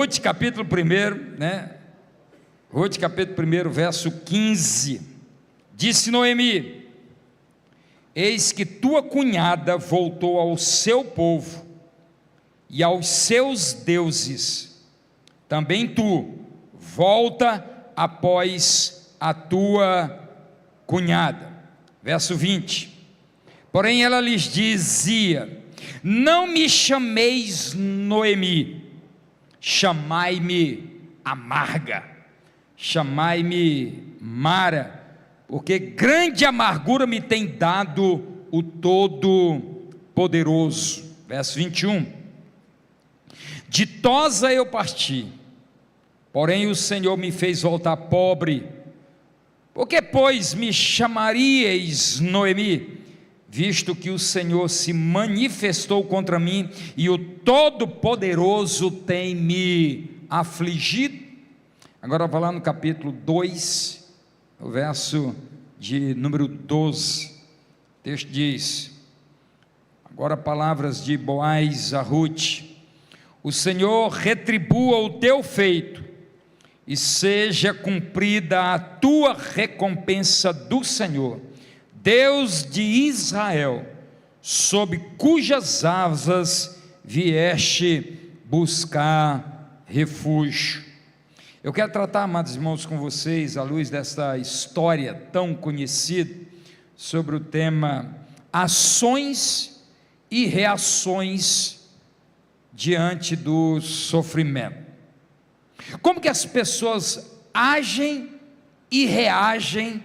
Ruth capítulo 1, né? Ruth capítulo 1, verso 15. Disse Noemi: eis que tua cunhada voltou ao seu povo e aos seus deuses, também tu volta após a tua cunhada. Verso 20. Porém ela lhes dizia: não me chameis Noemi, chamai-me amarga, chamai-me Mara, porque grande amargura me tem dado o Todo-Poderoso. Verso 21. Ditosa eu parti, porém o Senhor me fez voltar pobre. Por que, pois, me chamaríeis Noemi, visto que o Senhor se manifestou contra mim e o Todo-Poderoso tem me afligido? Agora vai lá no capítulo 2, o verso de número 12, o texto diz, agora palavras de Boaz a Ruth: o Senhor retribua o teu feito, e seja cumprida a tua recompensa do Senhor, Deus de Israel, sob cujas asas vieste buscar refúgio. Eu quero tratar, amados irmãos, com vocês, à luz desta história tão conhecida, sobre o tema ações e reações diante do sofrimento. Como que as pessoas agem e reagem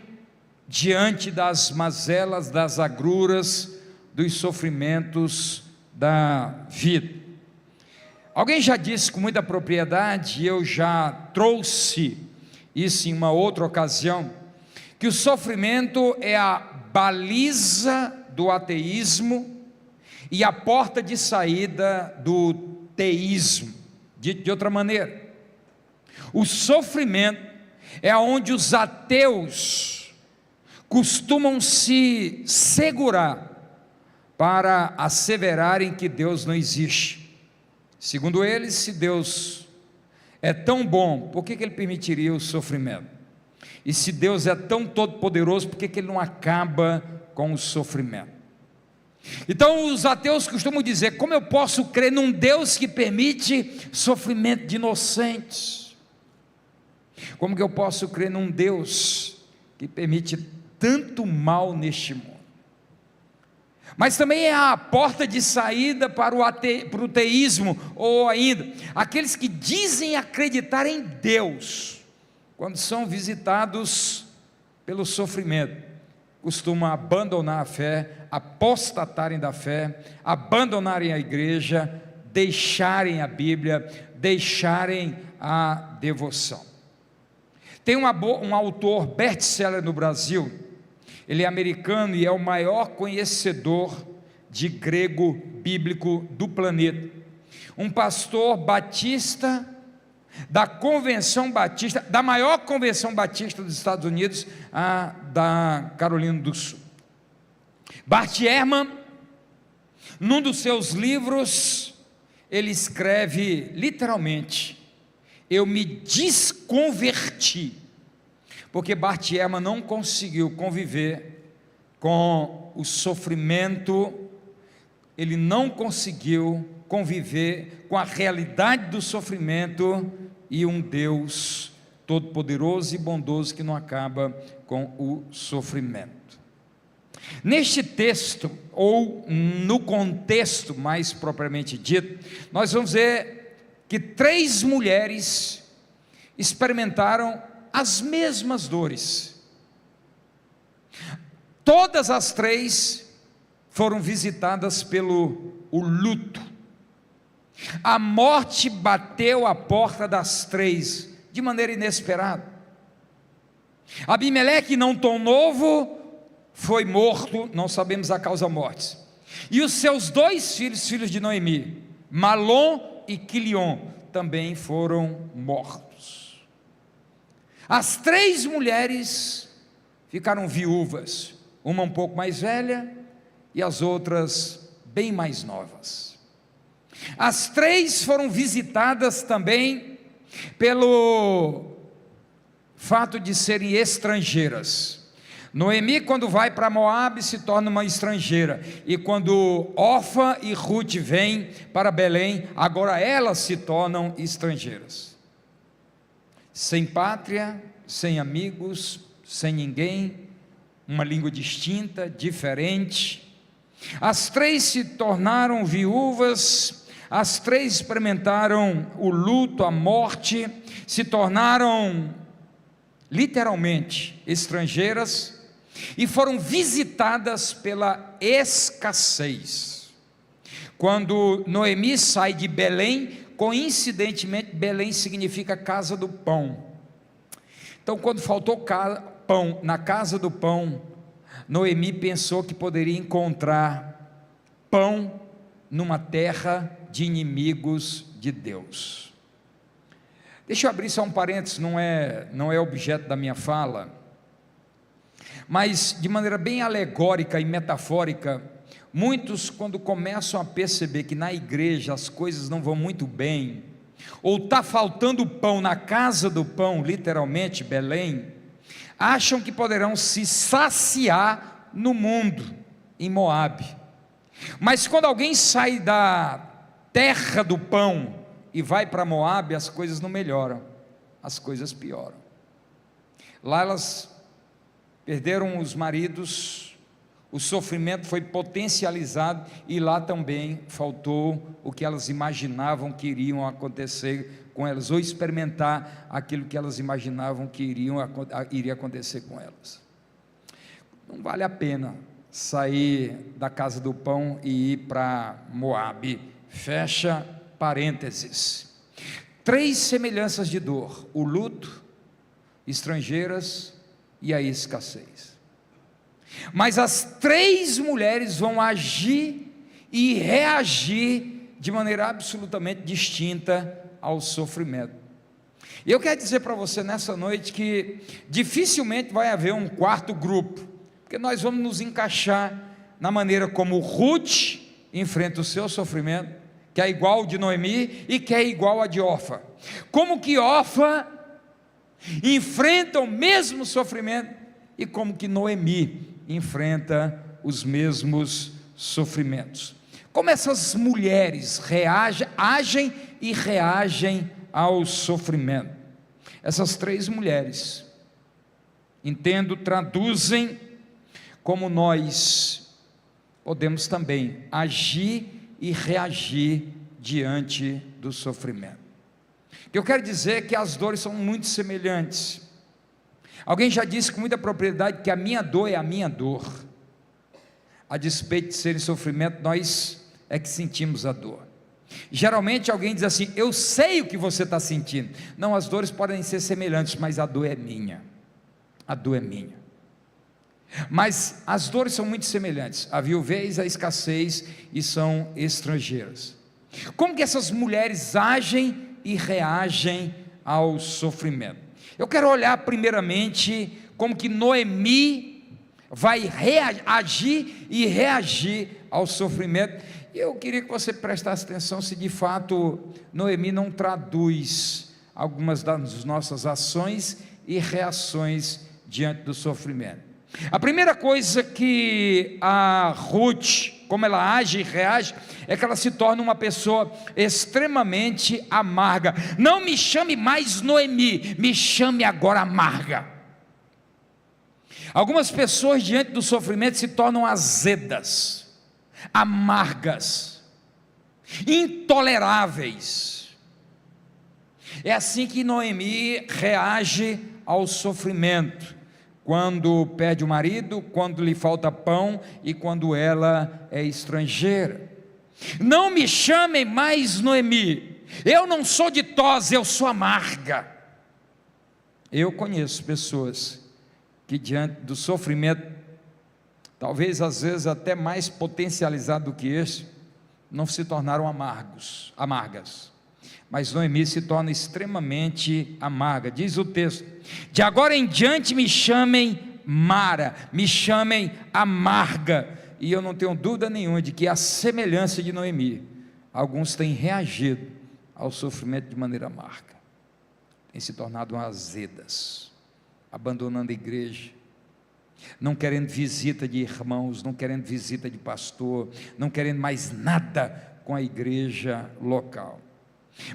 diante das mazelas, das agruras, dos sofrimentos da vida? Alguém já disse com muita propriedade, e eu já trouxe isso em uma outra ocasião, que o sofrimento é a baliza do ateísmo e a porta de saída do teísmo. De outra maneira, o sofrimento é onde os ateus costumam se segurar para asseverarem que Deus não existe. Segundo eles, se Deus é tão bom, por que Ele permitiria o sofrimento? E se Deus é tão todo-poderoso, por que Ele não acaba com o sofrimento? Então os ateus costumam dizer: como eu posso crer num Deus que permite sofrimento de inocentes? Como que eu posso crer num Deus que permite tanto mal neste mundo? Mas também é a porta de saída para o teísmo, ou ainda, aqueles que dizem acreditar em Deus, quando são visitados pelo sofrimento, costumam abandonar a fé, apostatarem da fé, abandonarem a igreja, deixarem a Bíblia, deixarem a devoção. Tem um autor best-seller no Brasil, ele é americano e é o maior conhecedor de grego bíblico do planeta, um pastor batista da convenção batista, da maior convenção batista dos Estados Unidos, a da Carolina do Sul. Bart Ehrman, num dos seus livros, ele escreve literalmente: eu me desconverti, porque Bart Ehrman não conseguiu conviver com o sofrimento, ele não conseguiu conviver com a realidade do sofrimento e um Deus todo-poderoso e bondoso que não acaba com o sofrimento. Neste texto, ou no contexto mais propriamente dito, nós vamos ver que 3 mulheres experimentaram as mesmas dores. Todas as 3 foram visitadas pelo luto. A morte bateu à porta das 3 de maneira inesperada. Abimeleque, não tão novo, foi morto, não sabemos a causa morte. E os seus 2 filhos, filhos de Noemi, Malom e Quilion, também foram mortos. As 3 mulheres ficaram viúvas, uma um pouco mais velha e as outras bem mais novas. As três foram visitadas também pelo fato de serem estrangeiras. Noemi, quando vai para Moabe, se torna uma estrangeira, e quando Orfa e Ruth vêm para Belém, agora elas se tornam estrangeiras, sem pátria, sem amigos, sem ninguém, uma língua distinta, diferente. As três se tornaram viúvas, as três experimentaram o luto, a morte, se tornaram literalmente estrangeiras, e foram visitadas pela escassez. Quando Noemi sai de Belém, coincidentemente Belém significa casa do pão. Então, quando faltou pão na casa do pão, Noemi pensou que poderia encontrar pão numa terra de inimigos de Deus. Deixa eu abrir só um parênteses, não é objeto da minha fala, mas de maneira bem alegórica e metafórica, muitos, quando começam a perceber que na igreja as coisas não vão muito bem, ou está faltando pão na casa do pão, literalmente Belém, acham que poderão se saciar no mundo, em Moabe. Mas quando alguém sai da terra do pão e vai para Moabe, as coisas não melhoram, as coisas pioram. Lá elas perderam os maridos, o sofrimento foi potencializado, e lá também faltou o que elas imaginavam que iriam acontecer com elas, ou experimentar aquilo que elas imaginavam que iria acontecer com elas. Não vale a pena sair da casa do pão e ir para Moabe. Fecha parênteses. Três semelhanças de dor: o luto, estrangeiras e a escassez. Mas as três mulheres vão agir e reagir de maneira absolutamente distinta ao sofrimento. E eu quero dizer para você nessa noite que dificilmente vai haver um quarto grupo, porque nós vamos nos encaixar na maneira como Ruth enfrenta o seu sofrimento, que é igual ao de Noemi e que é igual a de Orfa. Como que Orfa enfrenta o mesmo sofrimento e como que Noemi enfrenta os mesmos sofrimentos. Como essas mulheres agem e reagem ao sofrimento. Essas três mulheres, entendo, traduzem como nós podemos também agir e reagir diante do sofrimento. O que eu quero dizer é que as dores são muito semelhantes. Alguém já disse com muita propriedade que a minha dor é a minha dor. A despeito de ser em sofrimento, nós é que sentimos a dor. Geralmente alguém diz assim: eu sei o que você está sentindo. Não, as dores podem ser semelhantes, mas a dor é minha. A dor é minha. Mas as dores são muito semelhantes: a viuvez, a escassez, e são estrangeiras. Como que essas mulheres agem e reagem ao sofrimento? Eu quero olhar primeiramente como que Noemi vai agir e reagir ao sofrimento. E eu queria que você prestasse atenção se de fato Noemi não traduz algumas das nossas ações e reações diante do sofrimento. A primeira coisa que a Ruth, como ela age e reage, é que ela se torna uma pessoa extremamente amarga. Não me chame mais Noemi, me chame agora amarga. Algumas pessoas diante do sofrimento se tornam azedas, amargas, intoleráveis. É assim que Noemi reage ao sofrimento, quando perde o marido, quando lhe falta pão e quando ela é estrangeira. Não me chamem mais Noemi, eu não sou ditosa, eu sou amarga. Eu conheço pessoas que diante do sofrimento, talvez às vezes até mais potencializado do que este, não se tornaram amargas, mas Noemi se torna extremamente amarga. Diz o texto: de agora em diante me chamem Mara, me chamem amarga. E eu não tenho dúvida nenhuma de que a semelhança de Noemi, alguns têm reagido ao sofrimento de maneira amarga, têm se tornado azedas, abandonando a igreja, não querendo visita de irmãos, não querendo visita de pastor, não querendo mais nada com a igreja local.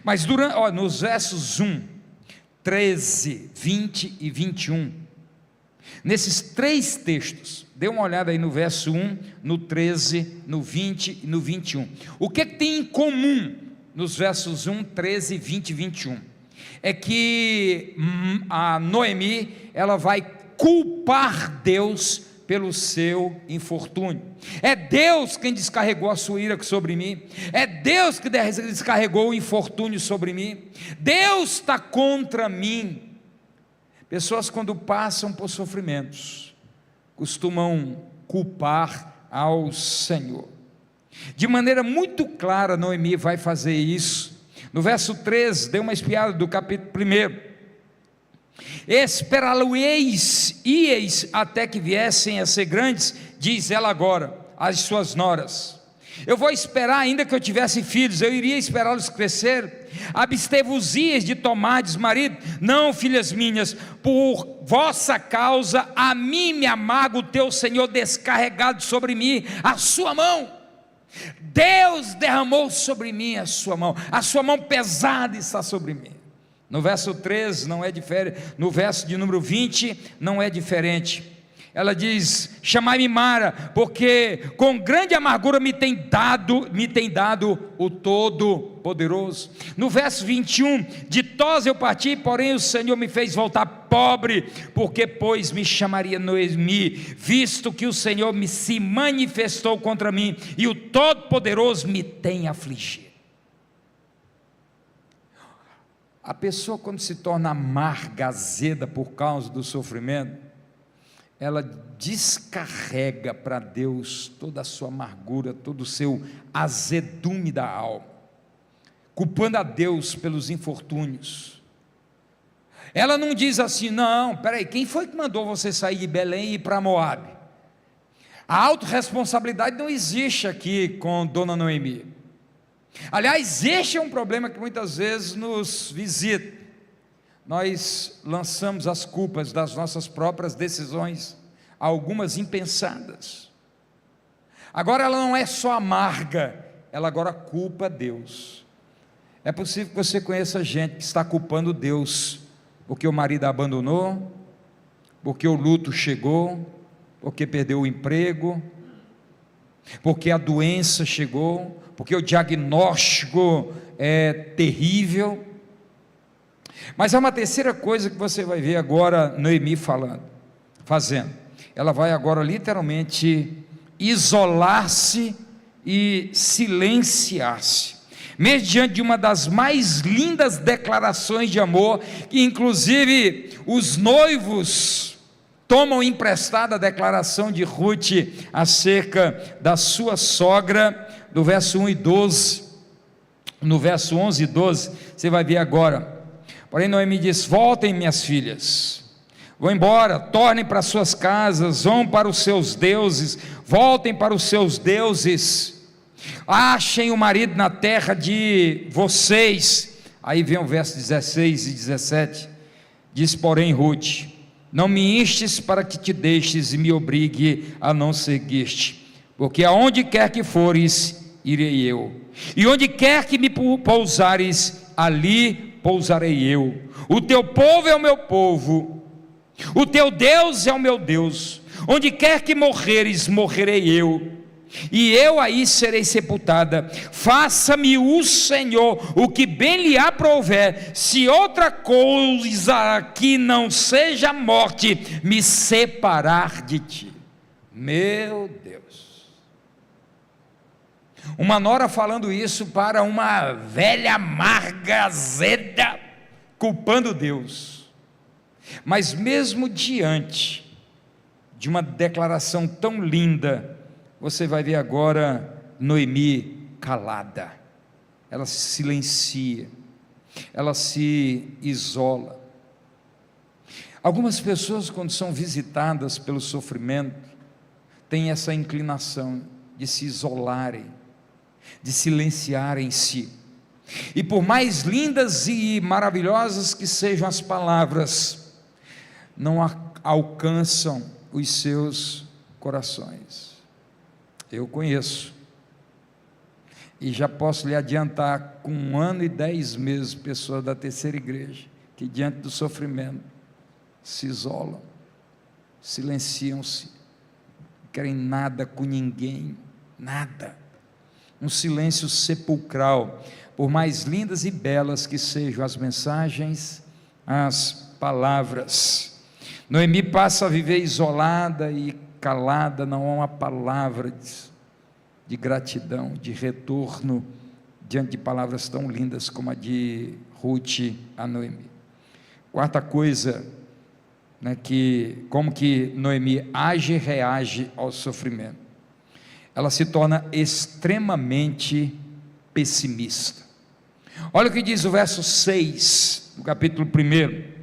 Mas nos versos 1, 13, 20 e 21, nesses 3 textos, dê uma olhada aí no verso 1, no 13, no 20 e no 21. O que tem em comum nos versos 1, 13, 20 e 21? É que a Noemi, ela vai culpar Deus pelo seu infortúnio. É Deus quem descarregou a sua ira sobre mim, é Deus que descarregou o infortúnio sobre mim, Deus está contra mim. Pessoas, quando passam por sofrimentos, costumam culpar ao Senhor. De maneira muito clara, Noemi vai fazer isso. No verso 13, dê uma espiada do capítulo 1. Esperá-lo-eis, ieis até que viessem a ser grandes, diz ela agora, às suas noras. Eu vou esperar, ainda que eu tivesse filhos, eu iria esperá-los crescer. Abstevos-ias de tomardes marido? Não, filhas minhas, por vossa causa, a mim me amarga o teu Senhor descarregado sobre mim a sua mão. Deus derramou sobre mim a sua mão pesada está sobre mim. No verso 13 não é diferente, no verso de número 20 não é diferente. Ela diz: chamai-me Mara, porque com grande amargura me tem dado o Todo-Poderoso. No verso 21, de Tosa eu parti, porém o Senhor me fez voltar pobre, porque pois me chamaria Noemi, visto que o Senhor se manifestou contra mim, e o Todo-Poderoso me tem afligido. A pessoa, quando se torna amarga, azeda por causa do sofrimento, ela descarrega para Deus toda a sua amargura, todo o seu azedume da alma, culpando a Deus pelos infortúnios. Ela não diz assim: não, peraí, quem foi que mandou você sair de Belém e ir para Moabe? A autorresponsabilidade não existe aqui com Dona Noemi. Aliás, este é um problema que muitas vezes nos visita. Nós lançamos as culpas das nossas próprias decisões, algumas impensadas. Agora ela não é só amarga, ela agora culpa Deus. É possível que você conheça gente que está culpando Deus, porque o marido a abandonou, porque o luto chegou, porque perdeu o emprego, porque a doença chegou, porque o diagnóstico é terrível. Mas há uma terceira coisa que você vai ver agora Noemi fazendo. Ela vai agora literalmente isolar-se e silenciar-se, mesmo diante de uma das mais lindas declarações de amor, que inclusive os noivos tomam emprestada a declaração de Ruth acerca da sua sogra, do verso 1 e 12, no verso 11 e 12, você vai ver agora. Porém Noemi diz: voltem, minhas filhas, vão embora, tornem para suas casas, vão para os seus deuses, voltem para os seus deuses, achem o marido na terra de vocês. Aí vem o verso 16 e 17, diz porém Ruth: não me instes para que te deixes e me obrigue a não seguir-te, porque aonde quer que fores, irei eu, e onde quer que me pousares, ali pousarei eu. O teu povo é o meu povo, o teu Deus é o meu Deus. Onde quer que morreres, morrerei eu, e eu aí serei sepultada. Faça-me o Senhor o que bem lhe aprouver, se outra coisa que não seja a morte me separar de ti. Meu Deus. Uma nora falando isso para uma velha amarga, azeda, culpando Deus. Mas mesmo diante de uma declaração tão linda, você vai ver agora Noemi calada. Ela se silencia, ela se isola. Algumas pessoas, quando são visitadas pelo sofrimento, têm essa inclinação de se isolarem, de silenciarem-se. E por mais lindas e maravilhosas que sejam as palavras, não alcançam os seus corações. Eu conheço, e já posso lhe adiantar, com 1 ano e 10 meses, pessoas da terceira igreja, que diante do sofrimento, se isolam, silenciam-se, não querem nada com ninguém, nada, um silêncio sepulcral, por mais lindas e belas que sejam as mensagens, as palavras. Noemi passa a viver isolada e calada, não há uma palavra de gratidão, de retorno, diante de palavras tão lindas como a de Ruth a Noemi. Quarta coisa, como que Noemi age e reage ao sofrimento. Ela se torna extremamente pessimista. Olha o que diz o verso 6, do capítulo 1.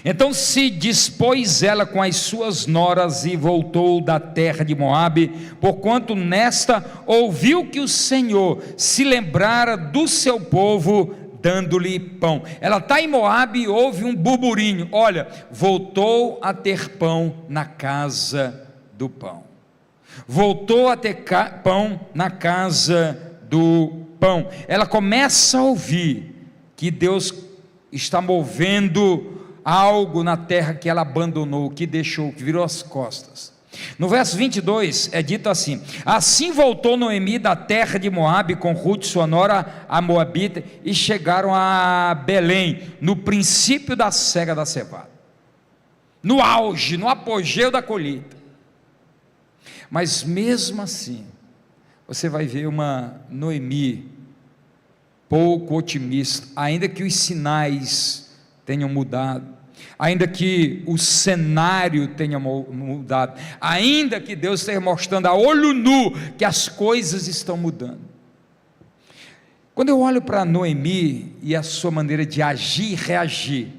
Então se dispôs ela com as suas noras e voltou da terra de Moabe, porquanto nesta ouviu que o Senhor se lembrara do seu povo, dando-lhe pão. Ela está em Moabe e ouve um burburinho, olha, voltou a ter pão na casa do pão, voltou a ter pão na casa do pão. Ela começa a ouvir que Deus está movendo algo na terra que ela abandonou, que deixou, que virou as costas. No verso 22 é dito assim: assim voltou Noemi da terra de Moabe com Ruth sua nora a Moabita, e chegaram a Belém no princípio da cega da cevada, no auge, no apogeu da colheita. Mas mesmo assim, você vai ver uma Noemi pouco otimista, ainda que os sinais tenham mudado, ainda que o cenário tenha mudado, ainda que Deus esteja mostrando a olho nu que as coisas estão mudando. Quando eu olho para Noemi e a sua maneira de agir e reagir,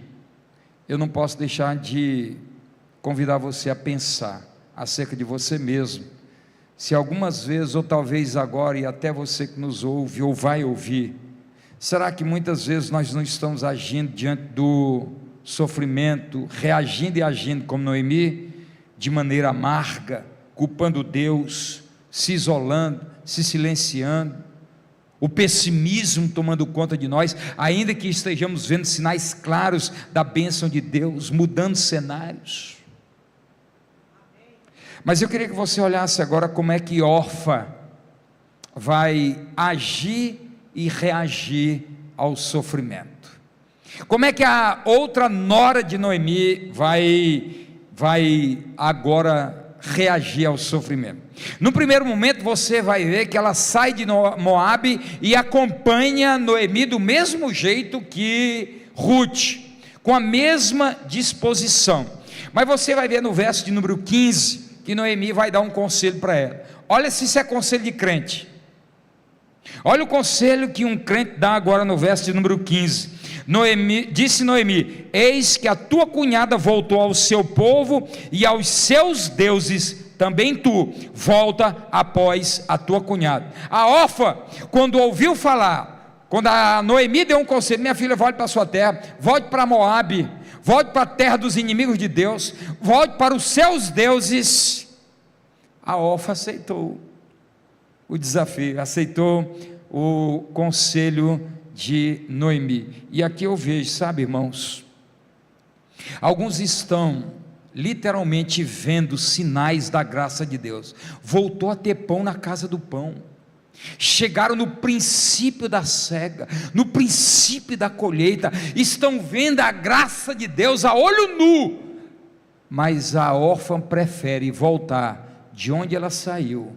eu não posso deixar de convidar você a pensar acerca de você mesmo, se algumas vezes, ou talvez agora, e até você que nos ouve ou vai ouvir, será que muitas vezes nós não estamos agindo diante do sofrimento, reagindo e agindo como Noemi, de maneira amarga, culpando Deus, se isolando, se silenciando, o pessimismo tomando conta de nós, ainda que estejamos vendo sinais claros da bênção de Deus, mudando cenários? Mas eu queria que você olhasse agora como é que Orfa vai agir e reagir ao sofrimento. Como é que a outra nora de Noemi vai agora reagir ao sofrimento? No primeiro momento você vai ver que ela sai de Moabe e acompanha Noemi do mesmo jeito que Ruth, com a mesma disposição. Mas você vai ver no verso de número 15, que Noemi vai dar um conselho para ela. Olha se isso é conselho de crente. Olha o conselho que um crente dá agora no verso de número 15. Disse Noemi: eis que a tua cunhada voltou ao seu povo e aos seus deuses, também tu volta após a tua cunhada. A Orfa, quando ouviu falar, quando a Noemi deu um conselho: minha filha, volte para a sua terra, volte para Moabe, volte para a terra dos inimigos de Deus, volte para os seus deuses, a Orfa aceitou o desafio, aceitou o conselho de Noemi. E aqui eu vejo, sabe, irmãos, alguns estão literalmente vendo sinais da graça de Deus. Voltou a ter pão na casa do pão, chegaram no princípio da cega, no princípio da colheita, estão vendo a graça de Deus a olho nu, mas a órfã prefere voltar de onde ela saiu.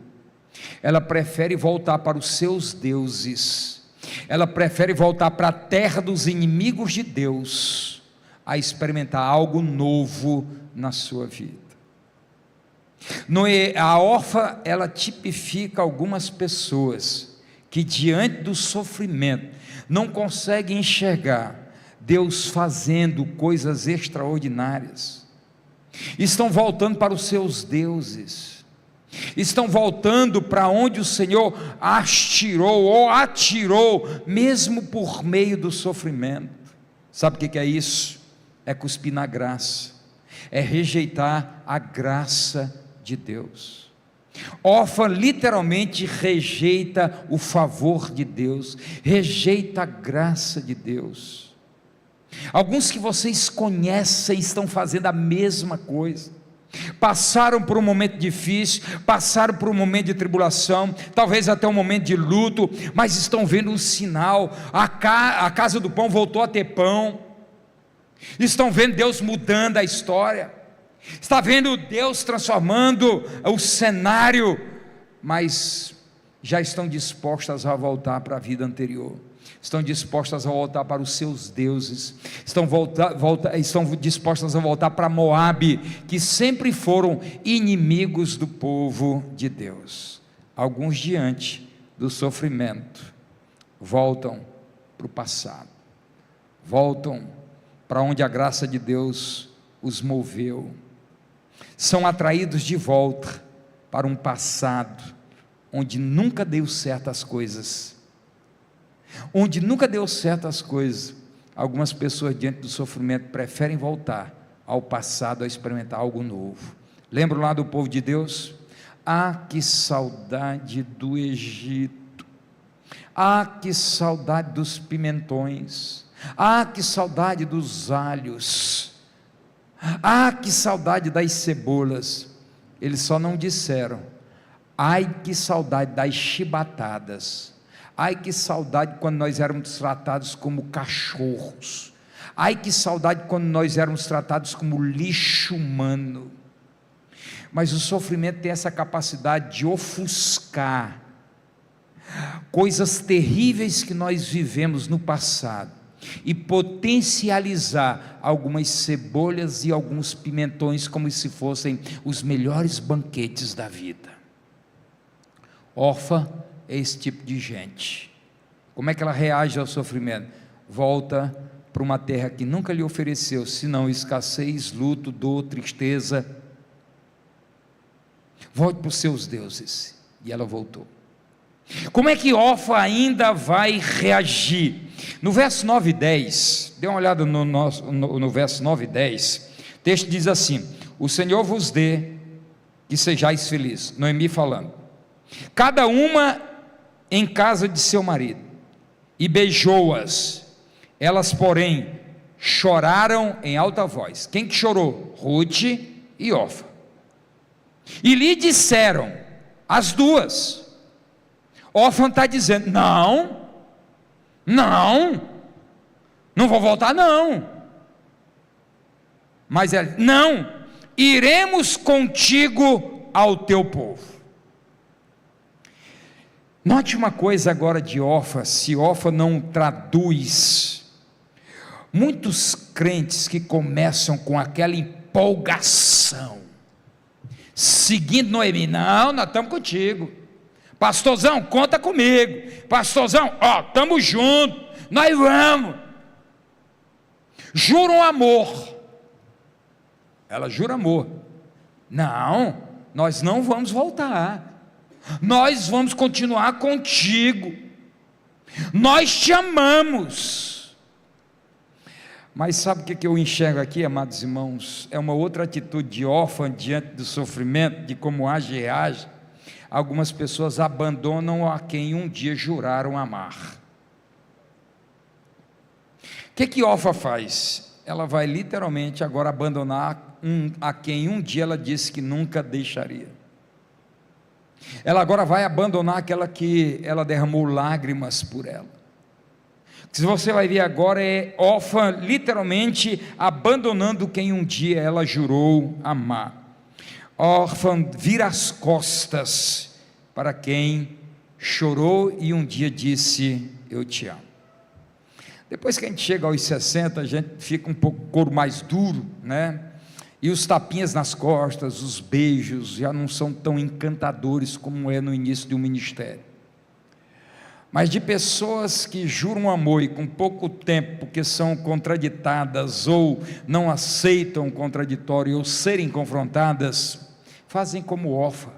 Ela prefere voltar para os seus deuses, ela prefere voltar para a terra dos inimigos de Deus, a experimentar algo novo na sua vida. A órfã, ela tipifica algumas pessoas que diante do sofrimento não conseguem enxergar Deus fazendo coisas extraordinárias, estão voltando para os seus deuses, estão voltando para onde o Senhor as tirou ou atirou, mesmo por meio do sofrimento. Sabe o que é isso? É cuspir na graça, é rejeitar a graça de Deus. Orfa literalmente rejeita o favor de Deus, rejeita a graça de Deus. Alguns que vocês conhecem estão fazendo a mesma coisa, passaram por um momento difícil, passaram por um momento de tribulação, talvez até um momento de luto, mas estão vendo um sinal, a casa do pão voltou a ter pão, estão vendo Deus mudando a história, está vendo Deus transformando o cenário, mas já estão dispostas a voltar para a vida anterior, estão dispostas a voltar para os seus deuses, estão dispostas a voltar para Moabe, que sempre foram inimigos do povo de Deus. Alguns, diante do sofrimento, voltam para o passado, voltam para onde a graça de Deus os moveu, são atraídos de volta para um passado onde nunca deu certo as coisas. Onde nunca deu certo as coisas, algumas pessoas diante do sofrimento preferem voltar ao passado a experimentar algo novo. Lembra lá do povo de Deus? Ah, que saudade do Egito, ah, que saudade dos pimentões, ah, que saudade dos alhos, ah, que saudade das cebolas. Eles só não disseram: ai, que saudade das chibatadas, ai, que saudade quando nós éramos tratados como cachorros, ai, que saudade quando nós éramos tratados como lixo humano. Mas o sofrimento tem essa capacidade de ofuscar coisas terríveis que nós vivemos no passado e potencializar algumas cebolhas e alguns pimentões como se fossem os melhores banquetes da vida. Orfa é esse tipo de gente. Como é que ela reage ao sofrimento? Volta para uma terra que nunca lhe ofereceu senão escassez, luto, dor, tristeza. Volte para os seus deuses. E ela voltou. Como é que Orfa ainda vai reagir? No verso 9 e 10, dê uma olhada no verso 9 e 10, o texto diz assim: o Senhor vos dê que sejais felizes. Noemi falando, cada uma em casa de seu marido, e beijou-as. Elas, porém, choraram em alta voz. Quem que chorou? Ruth e Orfa. E lhe disseram, as duas. Orfa está dizendo: não vou voltar não. Mas ela: não, iremos contigo ao teu povo. Note uma coisa agora de Orfa, se Orfa não traduz. Muitos crentes que começam com aquela empolgação, seguindo Noemi: não, nós estamos contigo, pastorzão, conta comigo, pastorzão, estamos juntos, nós vamos, juram amor, ela jura amor, não, nós não vamos voltar, nós vamos continuar contigo, nós te amamos. Mas sabe o que eu enxergo aqui, amados irmãos? É uma outra atitude de órfã diante do sofrimento, de como age e reage. Algumas pessoas abandonam a quem um dia juraram amar. O que órfã faz? Ela vai literalmente agora abandonar a quem um dia ela disse que nunca deixaria. Ela agora vai abandonar aquela que ela derramou lágrimas por ela. Se você vai ver agora, é órfã literalmente abandonando quem um dia ela jurou amar. Órfã vira as costas para quem chorou e um dia disse: eu te amo. Depois que a gente chega aos 60, a gente fica um pouco couro mais duro, né? E os tapinhas nas costas, os beijos já não são tão encantadores como é no início de um ministério. Mas de pessoas que juram amor e com pouco tempo, porque são contraditadas ou não aceitam o contraditório ou serem confrontadas, fazem como órfã,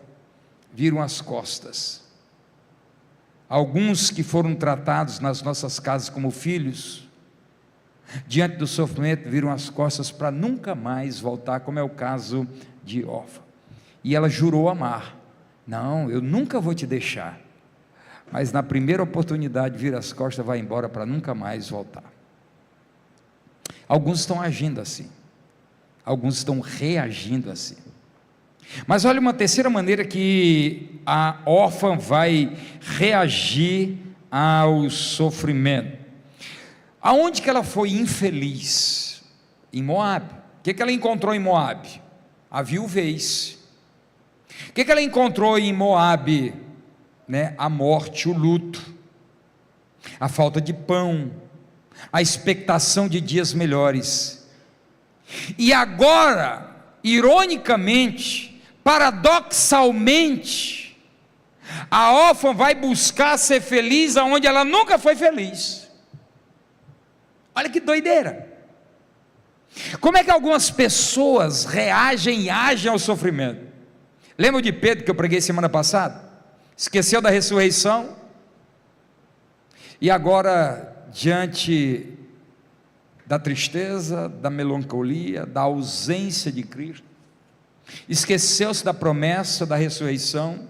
viram as costas. Alguns que foram tratados nas nossas casas como filhos, diante do sofrimento, viram as costas para nunca mais voltar, como é o caso de Orfa. E ela jurou amar: não, eu nunca vou te deixar. Mas na primeira oportunidade vira as costas, vai embora para nunca mais voltar. Alguns estão agindo assim, alguns estão reagindo assim. Mas olha uma terceira maneira que a órfã vai reagir ao sofrimento. Aonde que ela foi infeliz? Em Moabe. O que ela encontrou em Moabe? A viuvez. O que ela encontrou em Moabe? A morte, o luto, a falta de pão, a expectação de dias melhores. E agora, ironicamente, paradoxalmente, a órfã vai buscar ser feliz aonde ela nunca foi feliz. Olha que doideira. Como é que algumas pessoas reagem e agem ao sofrimento? Lembra de Pedro que eu preguei semana passada? Esqueceu da ressurreição, e agora, diante da tristeza, da melancolia, da ausência de Cristo, esqueceu-se da promessa da ressurreição,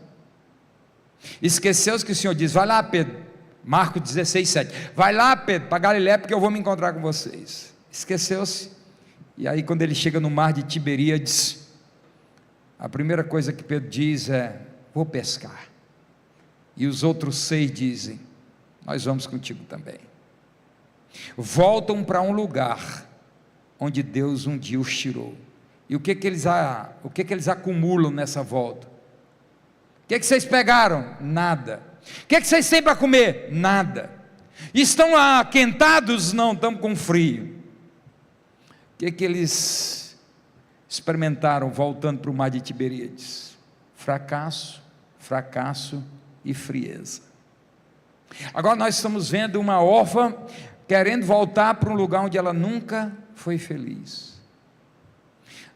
esqueceu-se que o Senhor diz: vai lá, Pedro, Marcos 16, 7, vai lá, Pedro, para Galiléia, porque eu vou me encontrar com vocês. Esqueceu-se, e aí quando ele chega no mar de Tiberíades, a primeira coisa que Pedro diz é: vou pescar. E os outros 6 dizem: nós vamos contigo também. Voltam para um lugar onde Deus um dia os tirou. E o que eles acumulam nessa volta? O que vocês pegaram? Nada. O que vocês têm para comer? Nada. Estão aquentados? Não, estamos com frio. O que eles experimentaram voltando para o mar de Tiberíades? Fracasso, fracasso e frieza. Agora nós estamos vendo uma órfã querendo voltar para um lugar onde ela nunca foi feliz.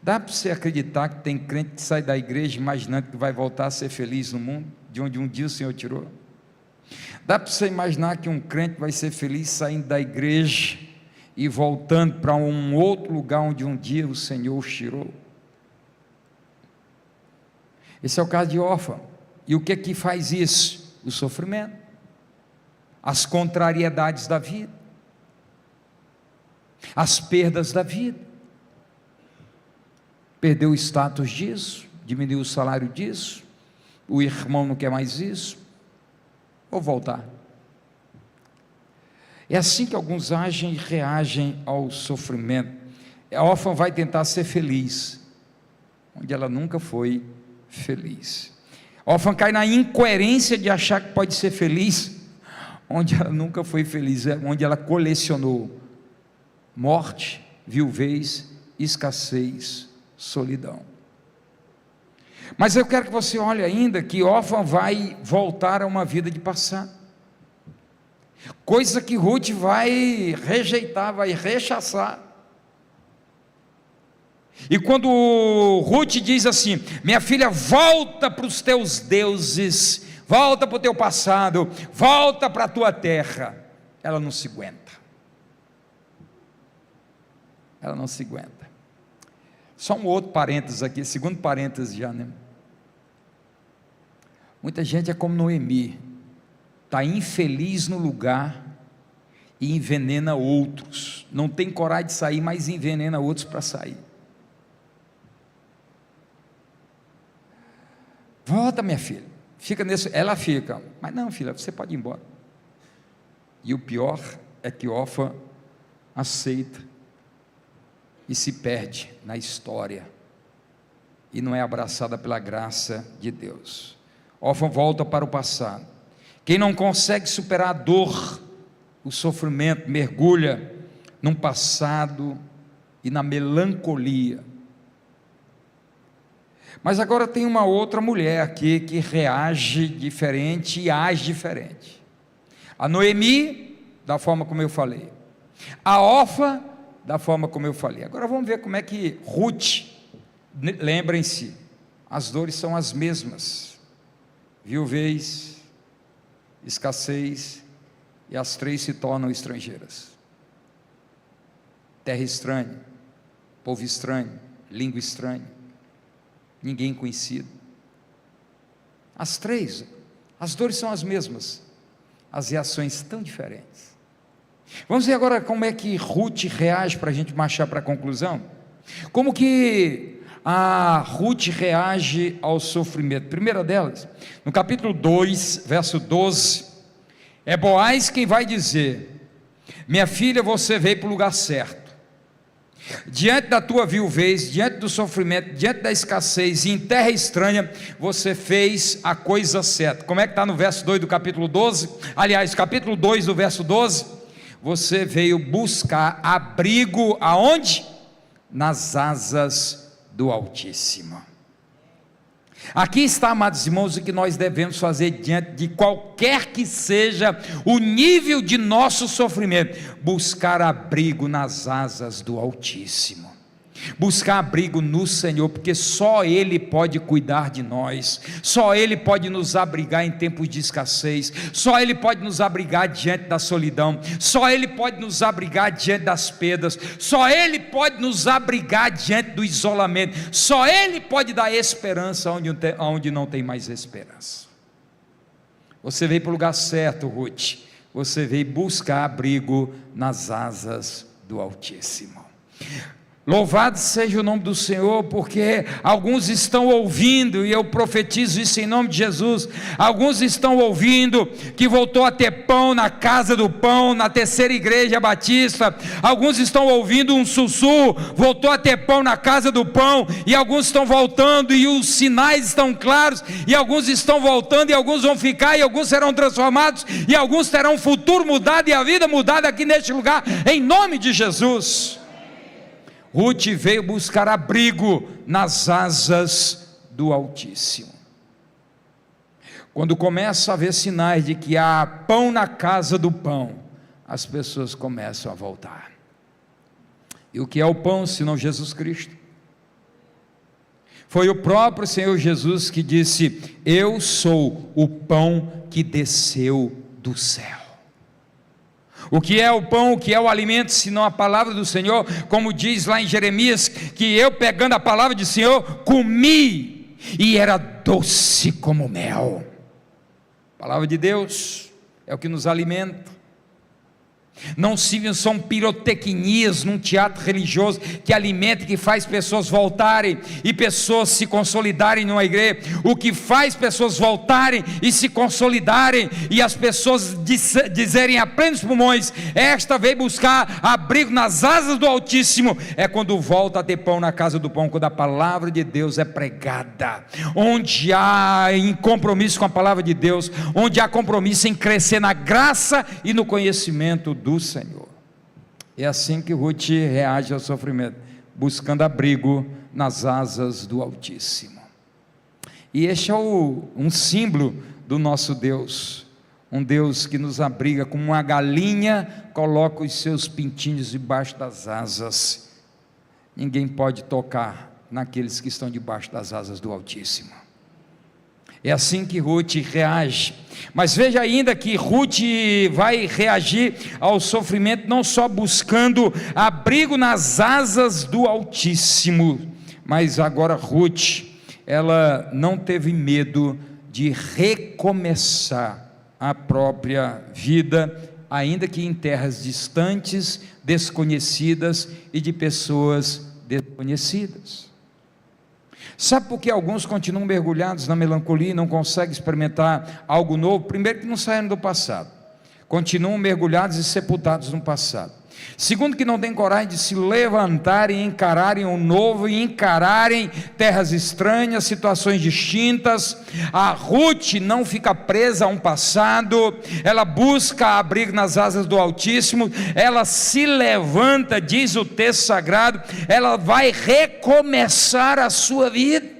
Dá para você acreditar que tem crente que sai da igreja imaginando que vai voltar a ser feliz no mundo, de onde um dia o Senhor tirou? Dá para você imaginar que um crente vai ser feliz saindo da igreja e voltando para um outro lugar onde um dia o Senhor os tirou? Esse é o caso de órfã. E o que é que faz isso? O sofrimento, as contrariedades da vida, as perdas da vida. Perdeu o status disso, diminuiu o salário disso, o irmão não quer mais isso, vou voltar. É assim que alguns agem e reagem ao sofrimento. A órfã vai tentar ser feliz onde ela nunca foi feliz. A órfã cai na incoerência de achar que pode ser feliz onde ela nunca foi feliz, onde ela colecionou morte, viuvez, escassez, solidão. Mas eu quero que você olhe ainda que órfã vai voltar a uma vida de passado, coisa que Ruth vai rejeitar, vai rechaçar. E quando Ruth diz assim: minha filha, volta para os teus deuses, volta para o teu passado, volta para a tua terra, ela não se aguenta. Ela não se aguenta. Só um outro parênteses aqui, segundo parênteses já, Muita gente é como Noemi, está infeliz no lugar e envenena outros, não tem coragem de sair, mas envenena outros para sair. Volta, minha filha, fica nesse, ela fica, mas não, filha, você pode ir embora. E o pior é que órfã aceita e se perde na história, e não é abraçada pela graça de Deus. Órfã volta para o passado. Quem não consegue superar a dor, o sofrimento, mergulha num passado e na melancolia. Mas agora tem uma outra mulher aqui que reage diferente e age diferente. A Noemi, da forma como eu falei. A órfã, da forma como eu falei. Agora vamos ver como é que Ruth, lembrem-se, as dores são as mesmas. viuvez, escassez, e as três se tornam estrangeiras. Terra estranha, povo estranho, língua estranha, ninguém conhecido. As três, as dores são as mesmas, as reações tão diferentes. Vamos ver agora como é que Ruth reage, para a gente marchar para a conclusão. Como que a Ruth reage ao sofrimento? Primeira delas, no capítulo 2, verso 12, é Boaz quem vai dizer: minha filha, você veio para o lugar certo. Diante da tua viuvez, diante do sofrimento, diante da escassez e em terra estranha, você fez a coisa certa. Como é que está no verso 2 do capítulo 12? Aliás, capítulo 2 do verso 12, você veio buscar abrigo aonde? Nas asas do Altíssimo. Aqui está, amados irmãos, o que nós devemos fazer diante de qualquer que seja o nível de nosso sofrimento: buscar abrigo nas asas do Altíssimo, buscar abrigo no Senhor, porque só Ele pode cuidar de nós, só Ele pode nos abrigar em tempos de escassez, só Ele pode nos abrigar diante da solidão, só Ele pode nos abrigar diante das perdas, só Ele pode nos abrigar diante do isolamento, só Ele pode dar esperança onde não tem mais esperança. Você veio para o lugar certo, Ruth, você veio buscar abrigo nas asas do Altíssimo. Louvado seja o nome do Senhor, porque alguns estão ouvindo, e eu profetizo isso em nome de Jesus, alguns estão ouvindo que voltou a ter pão na casa do pão, na terceira igreja batista. Alguns estão ouvindo um sussurro: voltou a ter pão na casa do pão. E alguns estão voltando e os sinais estão claros, e alguns estão voltando, e alguns vão ficar, e alguns serão transformados, e alguns terão um futuro mudado e a vida mudada aqui neste lugar, em nome de Jesus. Ruth veio buscar abrigo nas asas do Altíssimo. Quando começa a haver sinais de que há pão na casa do pão, as pessoas começam a voltar. E o que é o pão senão Jesus Cristo? Foi o próprio Senhor Jesus que disse: eu sou o pão que desceu do céu. O que é o pão, o que é o alimento, senão a palavra do Senhor? Como diz lá em Jeremias, que eu, pegando a palavra do Senhor, comi, e era doce como mel. A palavra de Deus é o que nos alimenta. Não são pirotecnias num teatro religioso que alimenta e que faz pessoas voltarem e pessoas se consolidarem numa igreja. O que faz pessoas voltarem e se consolidarem e as pessoas dizerem a plenos pulmões: esta veio buscar abrigo nas asas do Altíssimo, é quando volta a ter pão na casa do pão, quando a palavra de Deus é pregada, onde há em compromisso com a palavra de Deus, onde há compromisso em crescer na graça e no conhecimento do Senhor. É assim que Ruth reage ao sofrimento, buscando abrigo nas asas do Altíssimo. E este é um símbolo do nosso Deus, um Deus que nos abriga como uma galinha coloca os seus pintinhos debaixo das asas. Ninguém pode tocar naqueles que estão debaixo das asas do Altíssimo. É assim que Ruth reage. Mas veja ainda que Ruth vai reagir ao sofrimento não só buscando abrigo nas asas do Altíssimo, mas agora Ruth, ela não teve medo de recomeçar a própria vida, ainda que em terras distantes, desconhecidas e de pessoas desconhecidas. Sabe por que alguns continuam mergulhados na melancolia e não conseguem experimentar algo novo? Primeiro, que não saíram do passado, continuam mergulhados e sepultados no passado. Segundo, que não têm coragem de se levantarem, encararem o novo e encararem terras estranhas, situações distintas. A Ruth não fica presa a um passado, ela busca abrigo nas asas do Altíssimo, ela se levanta, diz o texto sagrado, ela vai recomeçar a sua vida.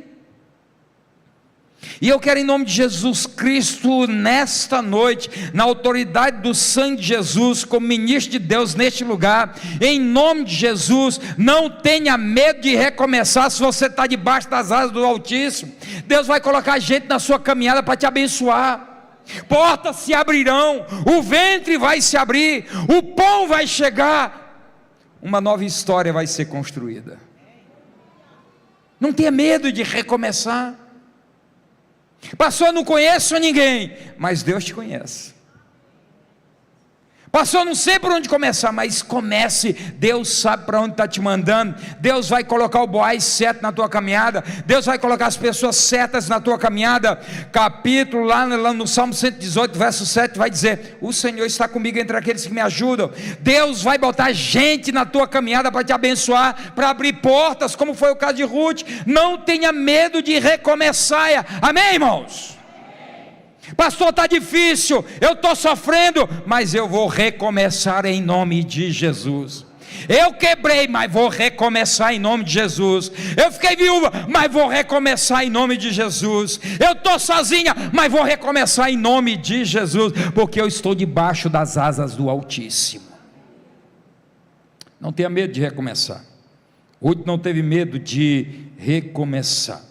E eu quero, em nome de Jesus Cristo, nesta noite, na autoridade do sangue de Jesus, como ministro de Deus neste lugar, em nome de Jesus, não tenha medo de recomeçar. Se você está debaixo das asas do Altíssimo, Deus vai colocar gente na sua caminhada para te abençoar. Portas se abrirão, o ventre vai se abrir, o pão vai chegar, uma nova história vai ser construída. Não tenha medo de recomeçar. Pastor, não conheço ninguém, mas Deus te conhece. Pastor, não sei por onde começar, mas comece. Deus sabe para onde está te mandando. Deus vai colocar o Boaz certo na tua caminhada. Deus vai colocar as pessoas certas na tua caminhada. Capítulo lá no Salmo 118, verso 7 vai dizer: o Senhor está comigo entre aqueles que me ajudam. Deus vai botar gente na tua caminhada para te abençoar, para abrir portas, como foi o caso de Ruth. Não tenha medo de recomeçar. Amém, irmãos? Pastor, está difícil, eu estou sofrendo, mas eu vou recomeçar em nome de Jesus. Eu quebrei, mas vou recomeçar em nome de Jesus. Eu fiquei viúva, mas vou recomeçar em nome de Jesus. Eu estou sozinha, mas vou recomeçar em nome de Jesus, porque eu estou debaixo das asas do Altíssimo. Não tenha medo de recomeçar. Ruth não teve medo de recomeçar.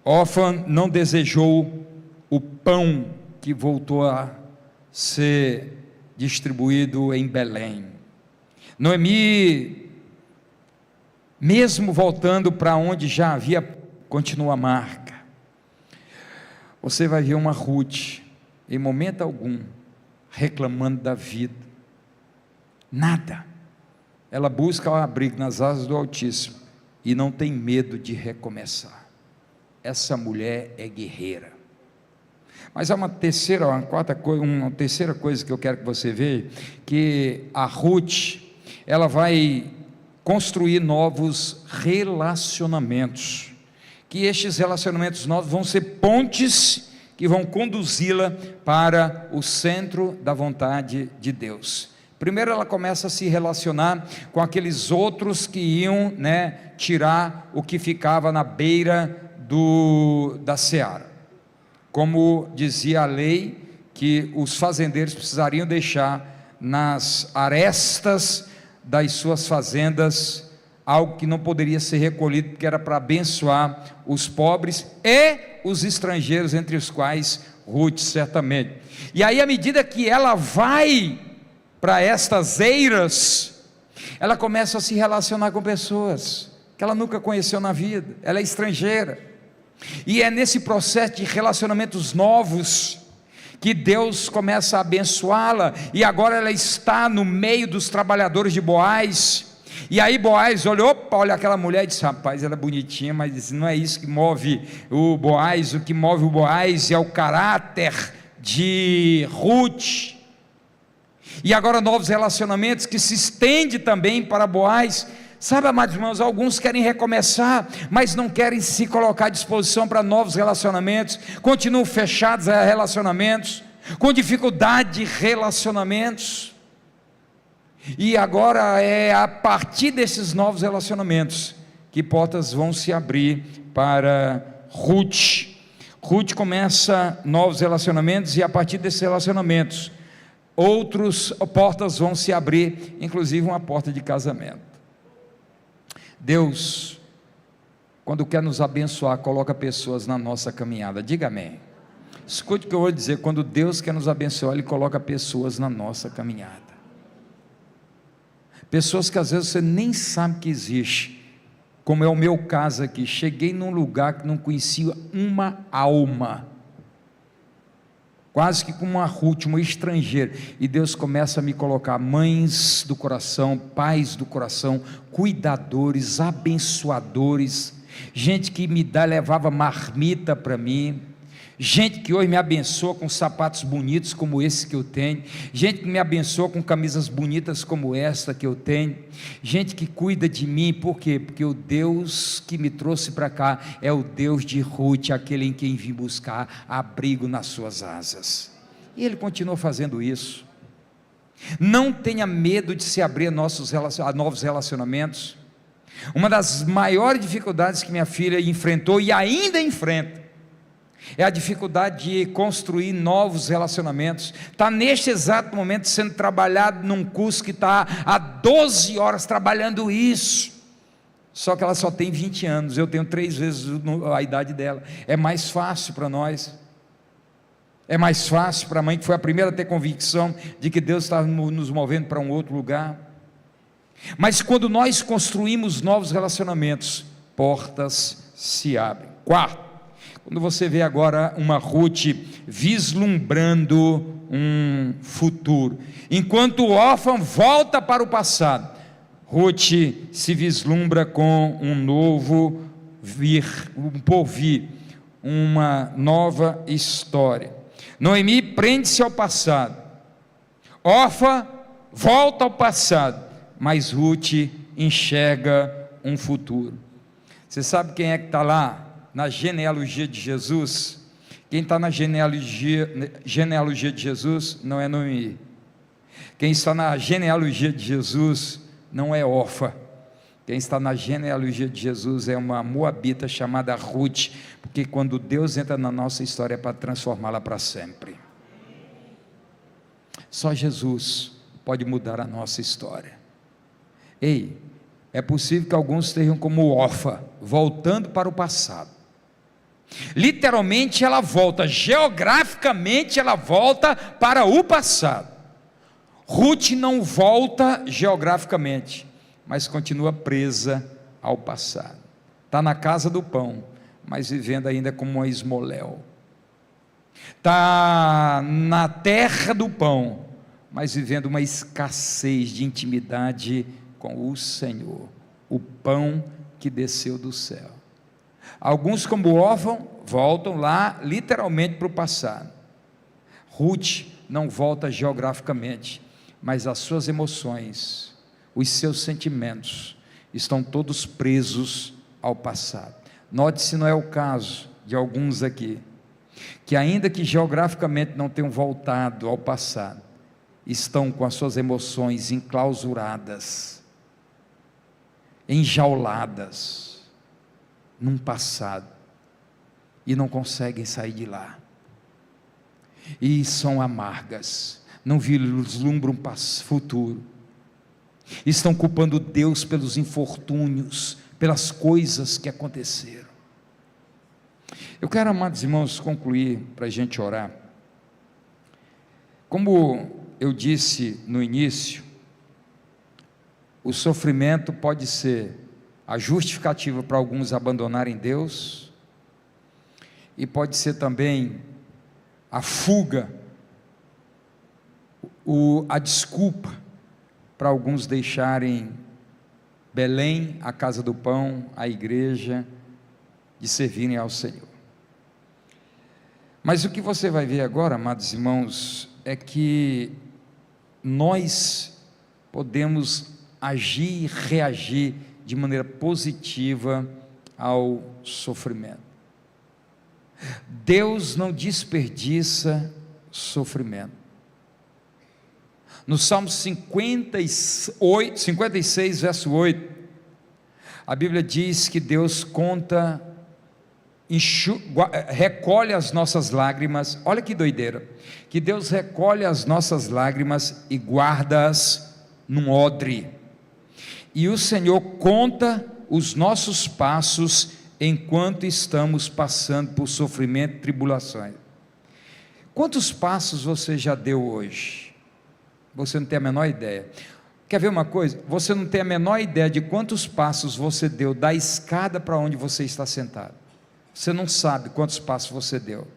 Orfã não desejou o pão que voltou a ser distribuído em Belém. Noemi, mesmo voltando para onde já havia, continua a marca. Você vai ver uma Ruth, em momento algum, reclamando da vida. Nada. Ela busca o abrigo nas asas do Altíssimo e não tem medo de recomeçar. Essa mulher é guerreira. Mas há uma terceira coisa que eu quero que você veja, que a Ruth, ela vai construir novos relacionamentos, que estes relacionamentos novos vão ser pontes que vão conduzi-la para o centro da vontade de Deus. Primeiro ela começa a se relacionar com aqueles outros que iam, tirar o que ficava na beira da seara. Como dizia a lei, que os fazendeiros precisariam deixar nas arestas das suas fazendas algo que não poderia ser recolhido, porque era para abençoar os pobres e os estrangeiros, entre os quais Ruth certamente. E aí, à medida que ela vai para estas eiras, ela começa a se relacionar com pessoas que ela nunca conheceu na vida. Ela é estrangeira. E é nesse processo de relacionamentos novos que Deus começa a abençoá-la, e agora ela está no meio dos trabalhadores de Boaz. E aí Boaz olhou, olha aquela mulher e disse: rapaz, ela é bonitinha, mas não é isso que move o Boaz. O que move o Boaz é o caráter de Ruth. E agora novos relacionamentos que se estende também para Boaz. Sabe, amados irmãos, alguns querem recomeçar, mas não querem se colocar à disposição para novos relacionamentos, continuam fechados a relacionamentos, com dificuldade de relacionamentos. E agora é a partir desses novos relacionamentos que portas vão se abrir para Ruth. Ruth começa novos relacionamentos, e a partir desses relacionamentos outras portas vão se abrir, inclusive uma porta de casamento. Deus, quando quer nos abençoar, coloca pessoas na nossa caminhada. Diga amém. Escute o que eu vou dizer. Quando Deus quer nos abençoar, Ele coloca pessoas na nossa caminhada. Pessoas que às vezes você nem sabe que existe, como é o meu caso aqui. Cheguei num lugar que não conhecia uma alma, quase que como uma Ruth, uma estrangeira, e Deus começa a me colocar mães do coração, pais do coração, cuidadores, abençoadores, gente que levava marmita para mim, gente que hoje me abençoa com sapatos bonitos como esse que eu tenho, gente que me abençoa com camisas bonitas como esta que eu tenho, gente que cuida de mim. Por quê? Porque o Deus que me trouxe para cá é o Deus de Ruth, aquele em quem vim buscar abrigo nas suas asas, e Ele continua fazendo isso. Não tenha medo de se abrir a novos relacionamentos. Uma das maiores dificuldades que minha filha enfrentou e ainda enfrenta é a dificuldade de construir novos relacionamentos. Está neste exato momento sendo trabalhado num curso que está há 12 horas trabalhando isso, só que ela só tem 20 anos, eu tenho 3 vezes a idade dela. É mais fácil para nós, é mais fácil para a mãe, que foi a primeira a ter convicção de que Deus estava nos movendo para um outro lugar. Mas quando nós construímos novos relacionamentos, portas se abrem. Quarto, quando você vê agora uma Ruth vislumbrando um futuro, enquanto o órfão volta para o passado, Ruth se vislumbra com um novo porvir, uma nova história. Noemi prende-se ao passado, Orfa volta ao passado, mas Ruth enxerga um futuro. Você sabe quem é que está lá na genealogia de Jesus? Quem está na genealogia de Jesus não é Noemi. Quem está na genealogia de Jesus não é Orfa. Quem está na genealogia de Jesus é uma moabita chamada Ruth, porque quando Deus entra na nossa história é para transformá-la para sempre. Só Jesus pode mudar a nossa história. Ei, é possível que alguns estejam como Orfa, voltando para o passado. Literalmente ela volta, geograficamente ela volta para o passado. Ruth não volta geograficamente, mas continua presa ao passado. Está na casa do pão, mas vivendo ainda como uma esmoléu. Está na terra do pão, mas vivendo uma escassez de intimidade com o Senhor, o pão que desceu do céu. Alguns, como órfão, voltam lá literalmente para o passado. Ruth não volta geograficamente, mas as suas emoções, os seus sentimentos estão todos presos ao passado. Note se não é o caso de alguns aqui, que ainda que geograficamente não tenham voltado ao passado, estão com as suas emoções enclausuradas, enjauladas num passado, e não conseguem sair de lá, e são amargas, não vislumbram um futuro, estão culpando Deus pelos infortúnios, pelas coisas que aconteceram. Eu quero, amados irmãos, concluir para a gente orar. Como eu disse no início, o sofrimento pode ser a justificativa para alguns abandonarem Deus, e pode ser também a fuga, a desculpa para alguns deixarem Belém, a casa do pão, a igreja, de servirem ao Senhor. Mas o que você vai ver agora, amados irmãos, é que nós podemos agir e reagir de maneira positiva ao sofrimento. Deus não desperdiça sofrimento. No Salmo 56, verso 8, a Bíblia diz que Deus recolhe as nossas lágrimas. Olha que doideira, que Deus recolhe as nossas lágrimas e guarda-as num odre, e o Senhor conta os nossos passos enquanto estamos passando por sofrimento e tribulações. Quantos passos você já deu hoje? Você não tem a menor ideia. Quer ver uma coisa? Você não tem a menor ideia de quantos passos você deu da escada para onde você está sentado. Você não sabe quantos passos você deu.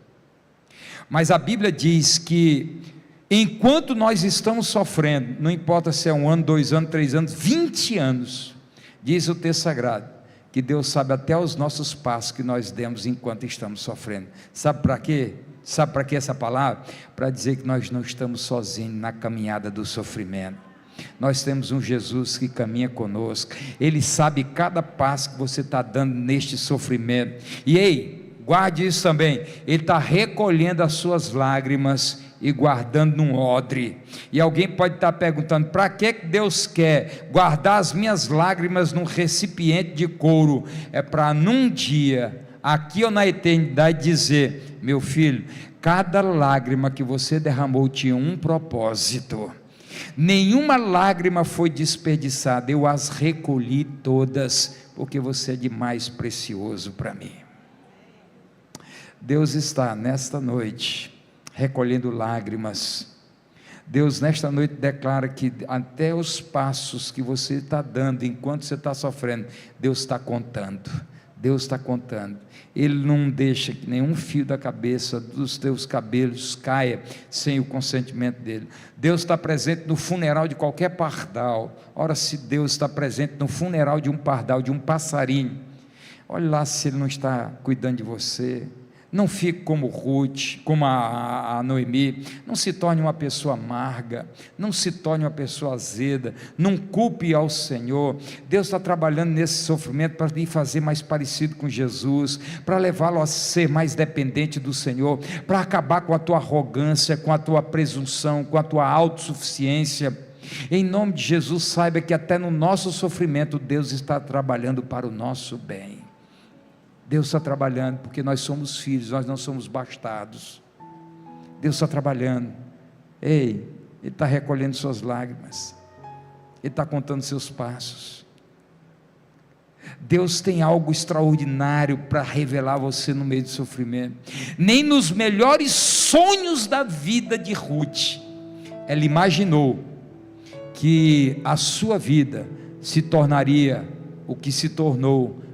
Mas a Bíblia diz que enquanto nós estamos sofrendo, não importa se é 1 ano, 2 anos, 3 anos, 20 anos, diz o texto sagrado, que Deus sabe até os nossos passos que nós demos enquanto estamos sofrendo. Sabe para quê? Sabe para que essa palavra? Para dizer que nós não estamos sozinhos na caminhada do sofrimento. Nós temos um Jesus que caminha conosco. Ele sabe cada passo que você está dando neste sofrimento. E ei, guarde isso também. Ele está recolhendo as suas lágrimas e guardando num odre. E alguém pode estar perguntando: para que Deus quer guardar as minhas lágrimas num recipiente de couro? É para num dia aqui ou na eternidade, dizer: meu filho, cada lágrima que você derramou tinha um propósito, nenhuma lágrima foi desperdiçada, eu as recolhi todas, porque você é demais precioso para mim. Deus está nesta noite recolhendo lágrimas. Deus nesta noite declara que até os passos que você está dando enquanto você está sofrendo, Deus está contando. Deus está contando. Ele não deixa que nenhum fio da cabeça dos teus cabelos caia sem o consentimento dele. Deus está presente no funeral de qualquer pardal. Ora, se Deus está presente no funeral de um pardal, de um passarinho, olhe lá se ele não está cuidando de você. Não fique como Ruth, como a Noemi, não se torne uma pessoa amarga, não se torne uma pessoa azeda, não culpe ao Senhor. Deus está trabalhando nesse sofrimento para lhe fazer mais parecido com Jesus, para levá-lo a ser mais dependente do Senhor, para acabar com a tua arrogância, com a tua presunção, com a tua autossuficiência. Em nome de Jesus, saiba que até no nosso sofrimento Deus está trabalhando para o nosso bem. Deus está trabalhando, porque nós somos filhos, nós não somos bastardos. Deus está trabalhando. Ei, Ele está recolhendo suas lágrimas, Ele está contando seus passos. Deus tem algo extraordinário para revelar a você no meio do sofrimento. Nem nos melhores sonhos da vida de Ruth, ela imaginou que a sua vida se tornaria o que se tornou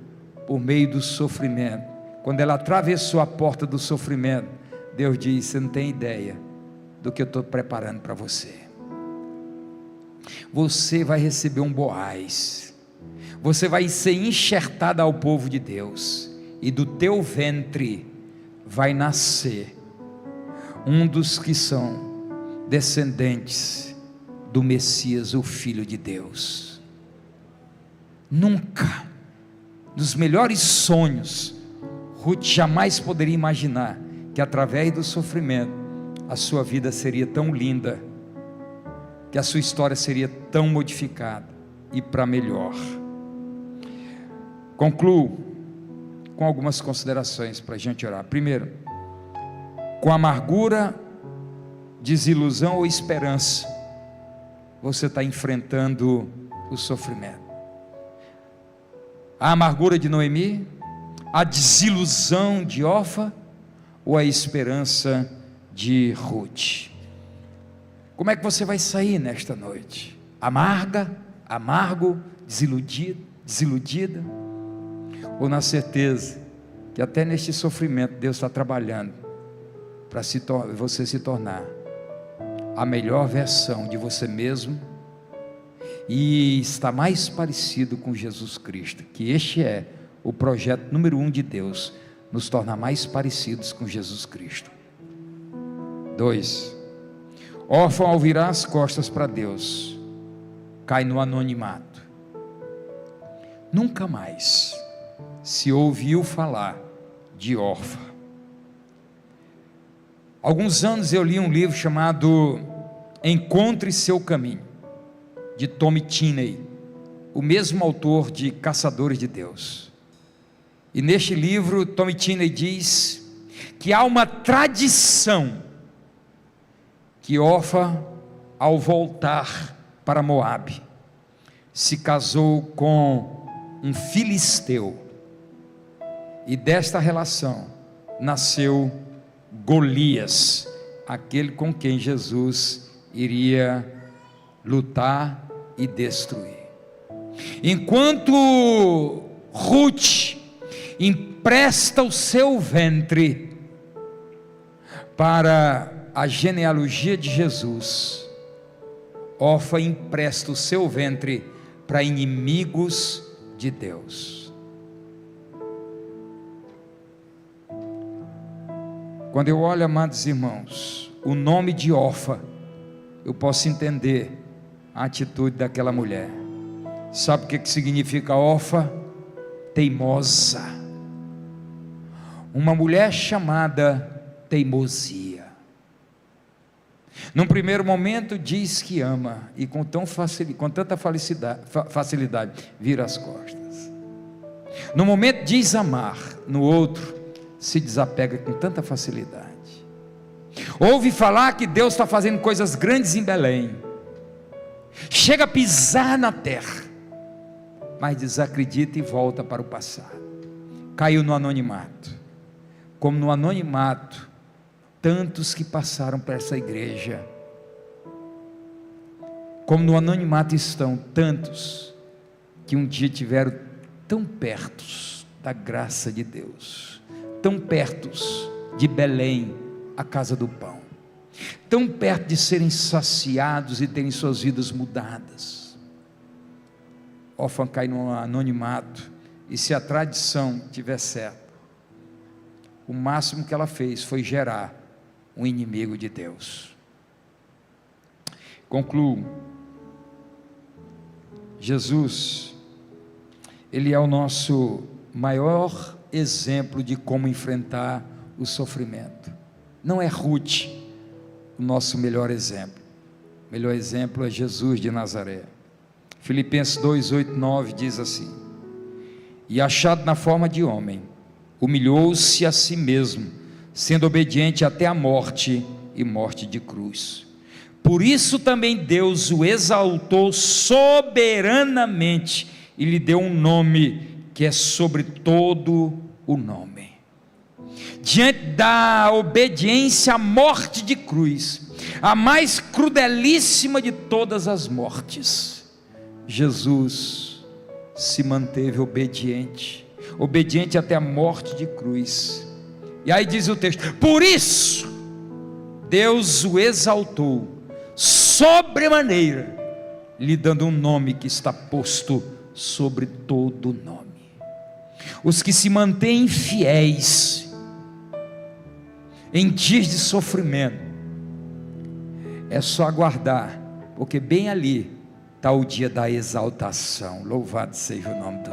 por meio do sofrimento. Quando ela atravessou a porta do sofrimento, Deus disse: você não tem ideia do que eu estou preparando para você. Você vai receber um Boaz, você vai ser enxertada ao povo de Deus, e do teu ventre vai nascer um dos que são descendentes do Messias, o Filho de Deus. Nunca, nos melhores sonhos, Ruth jamais poderia imaginar que através do sofrimento a sua vida seria tão linda, que a sua história seria tão modificada e para melhor. Concluo com algumas considerações para a gente orar. Primeiro, com amargura, desilusão ou esperança, você está enfrentando o sofrimento. A amargura de Noemi, a desilusão de Orfa ou a esperança de Ruth? Como é que você vai sair nesta noite? Amarga, amargo, desiludida? Ou na certeza que até neste sofrimento Deus está trabalhando para você se tornar a melhor versão de você mesmo, e está mais parecido com Jesus Cristo, que este é o projeto número 1 de Deus, nos tornar mais parecidos com Jesus Cristo. 2, órfão ao virar as costas para Deus, cai no anonimato. Nunca mais se ouviu falar de Orfa. Alguns anos eu li um livro chamado Encontre Seu Caminho, de Tommy Tenney, o mesmo autor de Caçadores de Deus. E neste livro Tommy Tenney diz que há uma tradição que Orfa, ao voltar para Moabe, se casou com um filisteu, e desta relação nasceu Golias, aquele com quem Jesus iria lutar e destruir. Enquanto Ruth empresta o seu ventre para a genealogia de Jesus, Orfa empresta o seu ventre para inimigos de Deus. Quando eu olho, amados irmãos, o nome de Orfa, eu posso entender a atitude daquela mulher. Sabe o que significa Orfa? Teimosa. Uma mulher chamada teimosia. Num primeiro momento diz que ama, e com tanta facilidade vira as costas. No momento diz amar, no outro se desapega com tanta facilidade. Ouve falar que Deus está fazendo coisas grandes em Belém, chega a pisar na terra, mas desacredita e volta para o passado. Caiu no anonimato, como no anonimato tantos que passaram por essa igreja, como no anonimato estão tantos que um dia tiveram tão perto da graça de Deus, tão perto de Belém, a casa do pão, tão perto de serem saciados e terem suas vidas mudadas. Órfã cai no anonimato, e se a tradição tiver certo, o máximo que ela fez foi gerar um inimigo de Deus. Concluo. Jesus, Ele é o nosso maior exemplo de como enfrentar o sofrimento. Não é Ruth o nosso melhor exemplo. O melhor exemplo é Jesus de Nazaré. Filipenses 2, 8, 9 diz assim: e achado na forma de homem, humilhou-se a si mesmo, sendo obediente até a morte, e morte de cruz. Por isso também Deus o exaltou soberanamente, e lhe deu um nome que é sobre todo o nome. Diante da obediência à morte de cruz, a mais crudelíssima de todas as mortes, Jesus se manteve obediente até a morte de cruz. E aí diz o texto: por isso Deus o exaltou sobremaneira, lhe dando um nome que está posto sobre todo nome. Os que se mantêm fiéis em dias de sofrimento, é só aguardar, porque bem ali está o dia da exaltação. Louvado seja o nome do Senhor.